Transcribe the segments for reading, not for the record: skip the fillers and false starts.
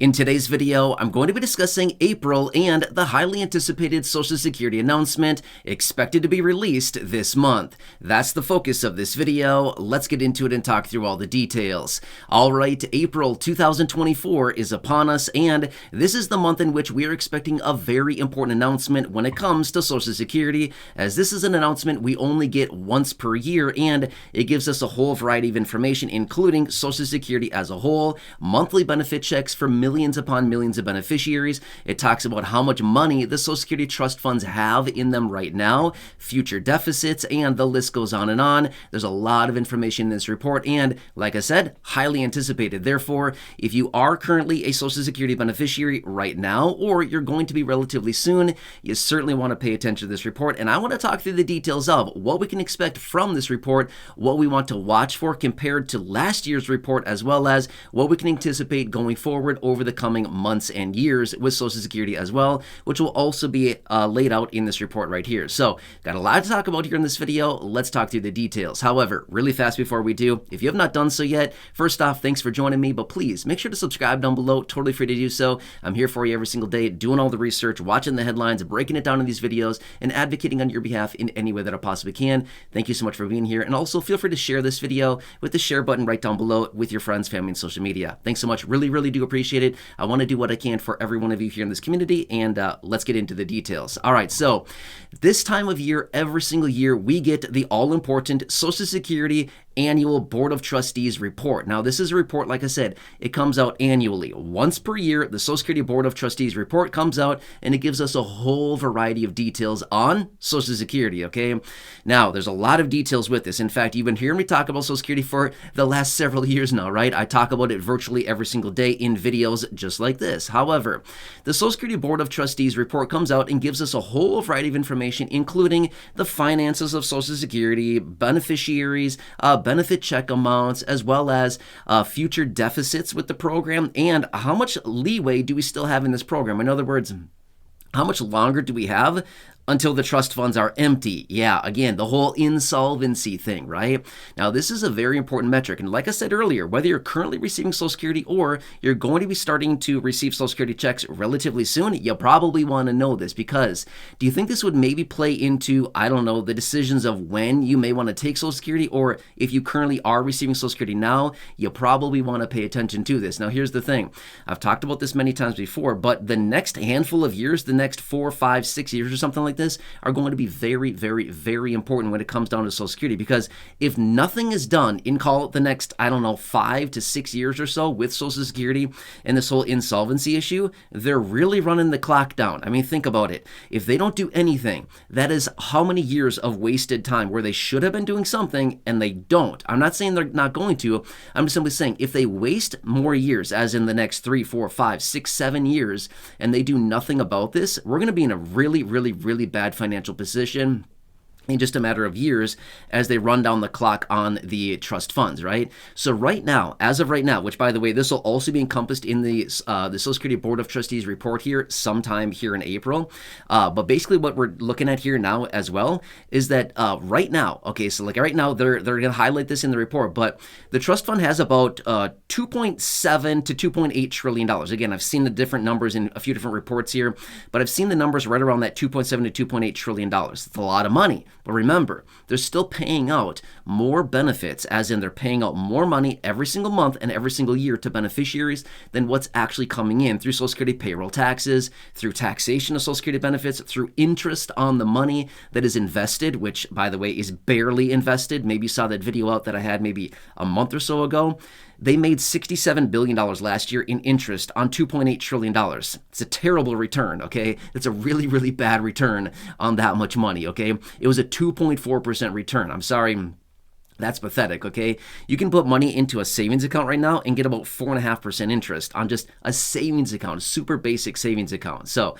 In today's video, I'm going to be discussing April and the highly anticipated Social Security announcement expected to be released this month. That's the focus of this video. Let's get into it and talk through all the details. All right, April 2024 is upon us, and this is the month in which we are expecting a very important announcement when it comes to Social Security, as this is an announcement we only get once per year, and it gives us a whole variety of information, including Social Security as a whole, monthly benefit checks for millions upon millions of beneficiaries. It talks about how much money the Social Security trust funds have in them right now, future deficits, and the list goes on and on. There's a lot of information in this report, and like I said, highly anticipated. Therefore, if you are currently a Social Security beneficiary right now, or you're going to be relatively soon, you certainly want to pay attention to this report. And I want to talk through the details of what we can expect from this report, what we want to watch for compared to last year's report, as well as what we can anticipate going forward over the coming months and years with Social Security as well, which will also be laid out in this report right here. So, got a lot to talk about here in this video. Let's talk through the details. However, really fast before we do, if you have not done so yet, first off, thanks for joining me, but please make sure to subscribe down below. Totally free to do so. I'm here for you every single day, doing all the research, watching the headlines, breaking it down in these videos, and advocating on your behalf in any way that I possibly can. Thank you so much for being here, and also feel free to share this video with the share button right down below with your friends, family, and social media. Thanks so much. Really do appreciate it. I want to do what I can for every one of you here in this community, and let's get into the details. All right, so this time of year, every single year, we get the all-important Social Security Annual Board of Trustees report. Now, this is a report, like I said, it comes out annually. Once per year, the Social Security Board of Trustees report comes out, and it gives us a whole variety of details on Social Security, okay? Now, there's a lot of details with this. In fact, you've been hearing me talk about Social Security for the last several years now, right? I talk about it virtually every single day in videos just like this. However, the Social Security Board of Trustees report comes out and gives us a whole variety of information, including the finances of Social Security, beneficiaries, benefit check amounts, as well as future deficits with the program, and how much leeway do we still have in this program? In other words, how much longer do we have until the trust funds are empty? Yeah, again, the whole insolvency thing, right? Now, this is a very important metric. And like I said earlier, whether you're currently receiving Social Security or you're going to be starting to receive Social Security checks relatively soon, you'll probably want to know this, because do you think this would maybe play into, I don't know, the decisions of when you may want to take Social Security, or if you currently are receiving Social Security now, you probably want to pay attention to this. Now, here's the thing. I've talked about this many times before, but the next handful of years, the next 4, 5, 6 years or something like this, are going to be very important when it comes down to Social Security, because if nothing is done in, call it, the next, I don't know, 5 to 6 years or so with Social Security and this whole insolvency issue, they're really running the clock down. I mean, think about it. If they don't do anything, that is how many years of wasted time where they should have been doing something and they don't. I'm not saying they're not going to. I'm just simply saying if they waste more years, as in the next 3, 4, 5, 6, 7 years, and they do nothing about this, we're going to be in a really bad financial position in just a matter of years as they run down the clock on the trust funds, right? So right now, as of right now, which by the way, this will also be encompassed in the Social Security Board of Trustees report here sometime here in April. But basically what we're looking at here now as well is that right now, okay, so like right now, they're going to highlight this in the report, but the trust fund has about $2.7 to $2.8 trillion. Again, I've seen the different numbers in a few different reports here, but I've seen the numbers right around that $2.7 to $2.8 trillion. It's a lot of money. But remember, they're still paying out more benefits, as in they're paying out more money every single month and every single year to beneficiaries than what's actually coming in through Social Security payroll taxes, through taxation of Social Security benefits, through interest on the money that is invested, which, by the way, is barely invested. Maybe you saw that video out that I had maybe a month or so ago. They made $67 billion last year in interest on $2.8 trillion. It's a terrible return, okay? It's a really bad return on that much money, okay? It was a 2.4% return. I'm sorry. That's pathetic, okay? You can put money into a savings account right now and get about 4.5% interest on just a savings account, a super basic savings account. So,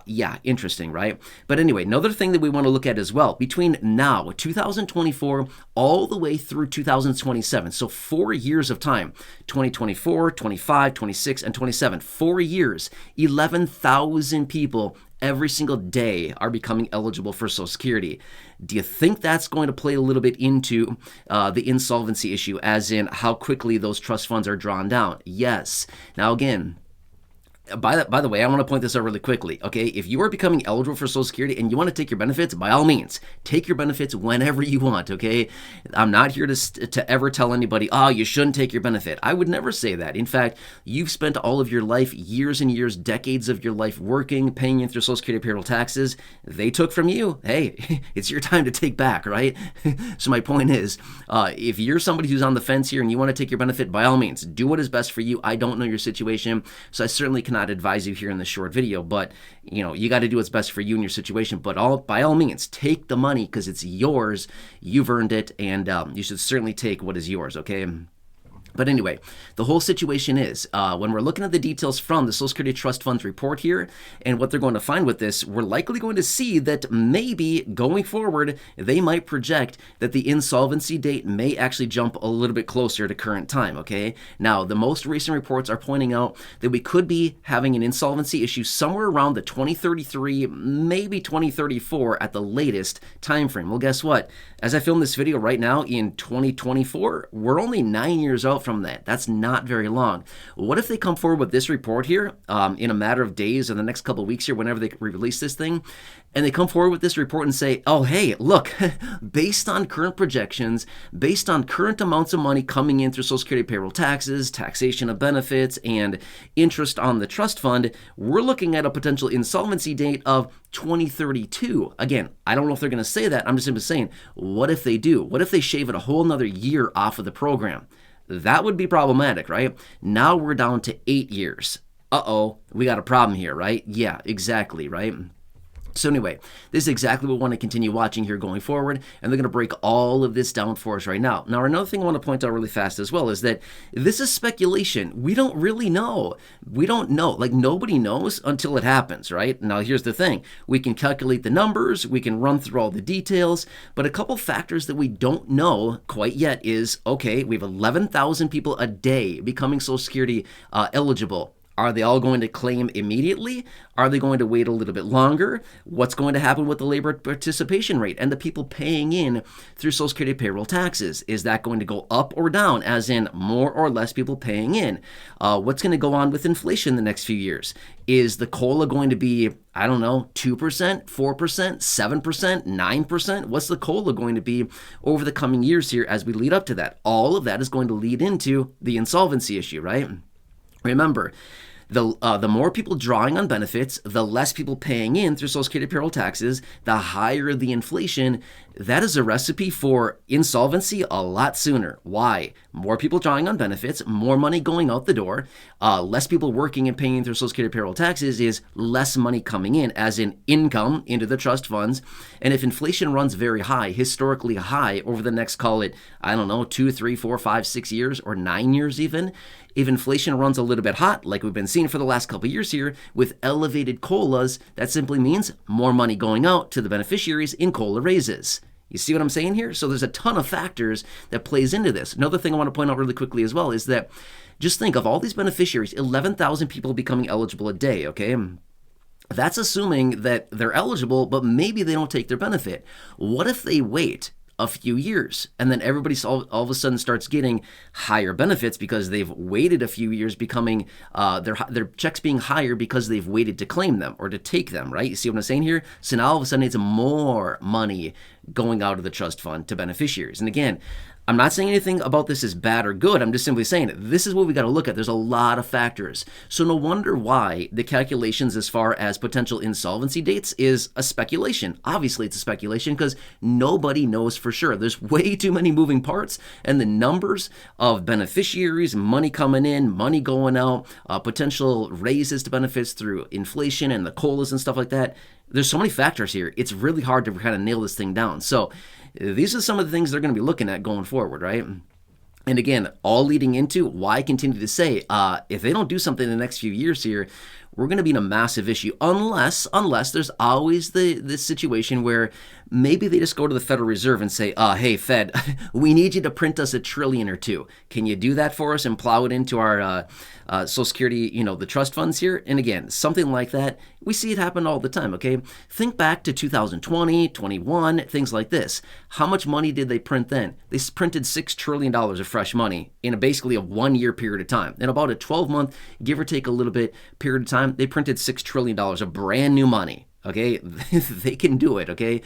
yeah, interesting, right? But anyway, another thing that we want to look at as well, between now, 2024, all the way through 2027, so 4 years of time, 2024, 25, 26, and 27, 4 years, 11,000 people every single day are becoming eligible for Social Security. Do you think that's going to play a little bit into the insolvency issue, as in how quickly those trust funds are drawn down? Yes. Now, again, By the way, I want to point this out really quickly, okay? If you are becoming eligible for Social Security and you want to take your benefits, by all means, take your benefits whenever you want, okay? I'm not here to ever tell anybody, oh, you shouldn't take your benefit. I would never say that. In fact, you've spent all of your life, years and years, decades of your life working, paying in through Social Security payroll taxes. They took from you. Hey, it's your time to take back, right? So my point is, if you're somebody who's on the fence here and you want to take your benefit, by all means, do what is best for you. I don't know your situation, so I certainly cannot advise you here in this short video, but you got to do what's best for you in your situation. But by all means, take the money because it's yours. You've earned it, and you should certainly take what is yours, okay? But anyway, the whole situation is, when we're looking at the details from the Social Security Trust Funds report here, and what they're going to find with this, we're likely going to see that maybe going forward, they might project that the insolvency date may actually jump a little bit closer to current time, okay? Now, the most recent reports are pointing out that we could be having an insolvency issue somewhere around the 2033, maybe 2034 at the latest time frame. Well, guess what? As I film this video right now in 2024, we're only 9 years out from that. That's not very long. What if they come forward with this report here in a matter of days or the next couple of weeks here, whenever they release this thing, and they come forward with this report and say, oh, hey, look, based on current projections, based on current amounts of money coming in through Social Security payroll taxes, taxation of benefits, and interest on the trust fund, we're looking at a potential insolvency date of 2032. Again, I don't know if they're going to say that. I'm just simply saying, what if they do? What if they shave it a whole nother year off of the program? That would be problematic, right? Now we're down to 8 years. Uh-oh, we got a problem here, right? Yeah, exactly, right? So anyway, this is exactly what we want to continue watching here going forward, and they're going to break all of this down for us right now. Now, another thing I want to point out really fast as well is that this is speculation. We don't really know. We don't know. Like, nobody knows until it happens, right? Now, here's the thing. We can calculate the numbers. We can run through all the details, but a couple factors that we don't know quite yet is, okay, we have 11,000 people a day becoming Social Security eligible. Are they all going to claim immediately? Are they going to wait a little bit longer? What's going to happen with the labor participation rate and the people paying in through Social Security payroll taxes? Is that going to go up or down, as in more or less people paying in? What's going to go on with inflation the next few years? Is the COLA going to be, I don't know, 2%, 4%, 7%, 9%? What's the COLA going to be over the coming years here as we lead up to that? All of that is going to lead into the insolvency issue, right? Remember, the more people drawing on benefits, the less people paying in through Social Security payroll taxes, the higher the inflation. That is a recipe for insolvency a lot sooner. Why? More people drawing on benefits, more money going out the door, less people working and paying through Social Security payroll taxes is less money coming in, as in income into the trust funds. And if inflation runs very high, historically high, over the next, call it, I don't know, 2, 3, 4, 5, 6 years, or 9 years even, if inflation runs a little bit hot, like we've been seeing for the last couple of years here, with elevated COLAs, that simply means more money going out to the beneficiaries in COLA raises. You see what I'm saying here? So there's a ton of factors that plays into this. Another thing I want to point out really quickly as well is that just think of all these beneficiaries, 11,000 people becoming eligible a day, okay? That's assuming that they're eligible, but maybe they don't take their benefit. What if they wait a few years and then everybody all of a sudden starts getting higher benefits because they've waited a few years, becoming their checks being higher because they've waited to claim them or to take them, right? You see what I'm saying here? So now all of a sudden it's more money going out of the trust fund to beneficiaries. And again, I'm not saying anything about this is bad or good. I'm just simply saying this is what we got to look at. There's a lot of factors. So no wonder why the calculations as far as potential insolvency dates is a speculation. Obviously, it's a speculation because nobody knows for sure. There's way too many moving parts, and the numbers of beneficiaries, money coming in, money going out, potential raises to benefits through inflation and the COLAs and stuff like that. There's so many factors here. It's really hard to kind of nail this thing down. So these are some of the things they're going to be looking at going forward, right? And again, all leading into why I continue to say, if they don't do something in the next few years here, we're going to be in a massive issue unless there's always this situation where maybe they just go to the Federal Reserve and say, hey, Fed, we need you to print us $1 trillion or two. Can you do that for us and plow it into our Social Security, the trust funds here? And again, something like that, we see it happen all the time, okay? Think back to 2020, 21, things like this. How much money did they print then? They printed $6 trillion of fresh money in basically a 1 year period of time. In about a 12-month, give or take a little bit period of time, they printed $6 trillion of brand new money. Okay, they can do it, okay?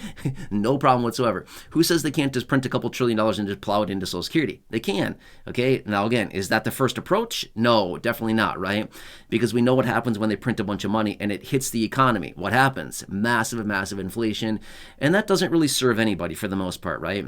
No problem whatsoever. Who says they can't just print a couple $1 trillion and just plow it into Social Security? They can, okay? Now again, is that the first approach? No, definitely not, right? Because we know what happens when they print a bunch of money and it hits the economy. What happens? Massive inflation, and that doesn't really serve anybody for the most part, right?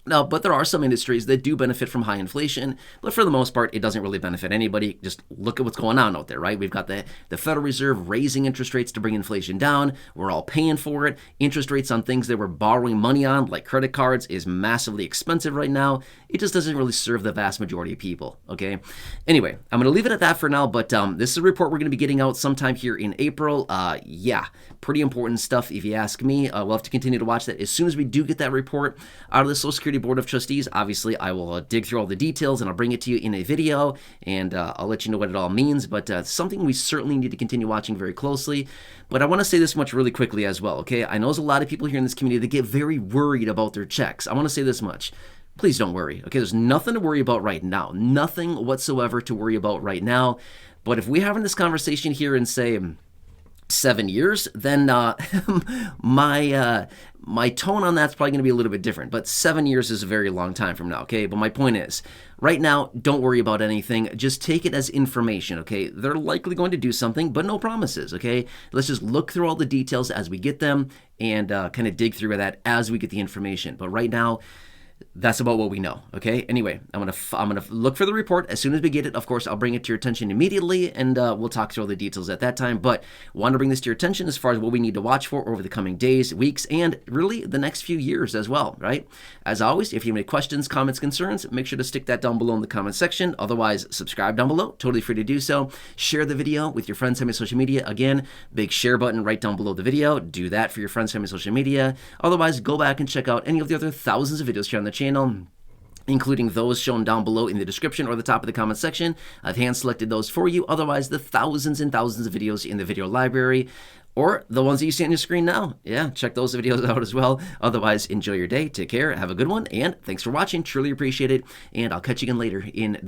Now, but there are some industries that do benefit from high inflation, but for the most part, it doesn't really benefit anybody. Just look at what's going on out there, right? We've got the Federal Reserve raising interest rates to bring inflation down. We're all paying for it. Interest rates on things that we're borrowing money on, like credit cards, is massively expensive right now. It just doesn't really serve the vast majority of people, okay? Anyway, I'm going to leave it at that for now, but this is a report we're going to be getting out sometime here in April. Yeah, pretty important stuff if you ask me. We'll have to continue to watch that. As soon as we do get that report out of the Social Security Board of Trustees, obviously I will dig through all the details and I'll bring it to you in a video, and I'll let you know what it all means, but something we certainly need to continue watching very closely. But I want to say this much really quickly as well, okay? I know there's a lot of people here in this community that get very worried about their checks. I want to say this much. Please don't worry, okay? There's nothing to worry about right now. Nothing whatsoever to worry about right now. But if we're having this conversation here in, say, 7 years, then my tone on that's probably going to be a little bit different. But 7 years is a very long time from now, okay? But my point is, right now, don't worry about anything. Just take it as information, okay? They're likely going to do something, but no promises, okay? Let's just look through all the details as we get them and kind of dig through that as we get the information. But right now, that's about what we know, okay? Anyway, I'm gonna look for the report. As soon as we get it, of course, I'll bring it to your attention immediately, and we'll talk through all the details at that time. But want to bring this to your attention as far as what we need to watch for over the coming days, weeks, and really the next few years as well, right? As always, if you have any questions, comments, concerns, make sure to stick that down below in the comment section. Otherwise, subscribe down below. Totally free to do so. Share the video with your friends, family, social media. Again, big share button right down below the video. Do that for your friends, family, social media. Otherwise, go back and check out any of the other thousands of videos here on the channel, including those shown down below in the description or the top of the comment section. I've hand selected those for you. Otherwise, the thousands and thousands of videos in the video library, or the ones that you see on your screen now. Yeah, check those videos out as well. Otherwise, enjoy your day. Take care. Have a good one. And thanks for watching. Truly appreciate it. And I'll catch you again later in the